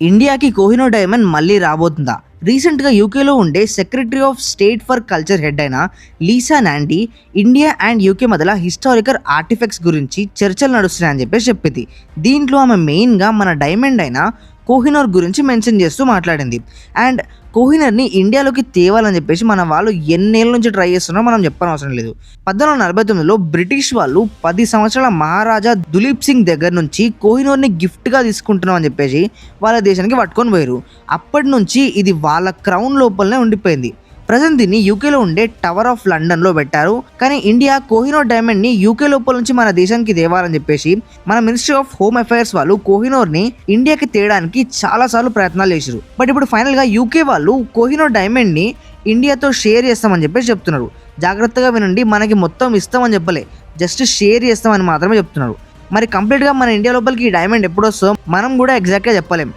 ఇండియాకి కోహినూర్ డైమండ్ మళ్ళీ రాబోతుందా? రీసెంట్గా యూకేలో ఉండే secretary of state for culture head అయిన Lisa Nandy India and UK మధ్యలో హిస్టారికల్ ఆర్టిఫెక్ట్స్ గురించి చర్చలు నడుస్తున్నాయని చెప్పింది. దీంట్లో ఆమె మెయిన్గా మన డైమండ్ అయిన కోహినూర్ గురించి మెన్షన్ చేస్తూ మాట్లాడింది. అండ్ కోహినూర్ని ఇండియాలోకి తేవాలని చెప్పేసి మన వాళ్ళు ఎన్నేళ్ళ నుంచి ట్రై చేస్తున్నారో మనం చెప్పనవసరం లేదు. 1849లో బ్రిటిష్ వాళ్ళు 10 సంవత్సరాల మహారాజా దులీప్ సింగ్ దగ్గర నుంచి కోహినూర్ని గిఫ్ట్గా తీసుకుంటున్నాం అని చెప్పేసి వాళ్ళ దేశానికి పట్టుకొని పోయారు. అప్పటి నుంచి ఇది వాళ్ళ క్రౌన్ లోపలనే ఉండిపోయింది. ప్రజెంట్ దీన్ని యూకేలో ఉండే టవర్ ఆఫ్ లండన్లో పెట్టారు. కానీ ఇండియా కోహినూర్ డైమండ్ని యూకే లోపల నుంచి మన దేశానికి తేవాలని చెప్పేసి మన మినిస్ట్రీ ఆఫ్ హోమ్ అఫైర్స్ వాళ్ళు కోహినూర్ని ఇండియాకి తేయడానికి చాలాసార్లు ప్రయత్నాలు చేశారు. బట్ ఇప్పుడు ఫైనల్గా యూకే వాళ్ళు కోహినూర్ డైమండ్ని ఇండియాతో షేర్ చేస్తామని చెప్పేసి చెప్తున్నారు. జాగ్రత్తగా వినండి, మనకి మొత్తం ఇస్తామని చెప్పలే, జస్ట్ షేర్ చేస్తామని మాత్రమే చెప్తున్నారు. మరి కంప్లీట్గా మన ఇండియా లోపలికి ఈ డైమండ్ ఎప్పుడు వస్తుందో మనం కూడా ఎగ్జాక్ట్గా చెప్పలేం.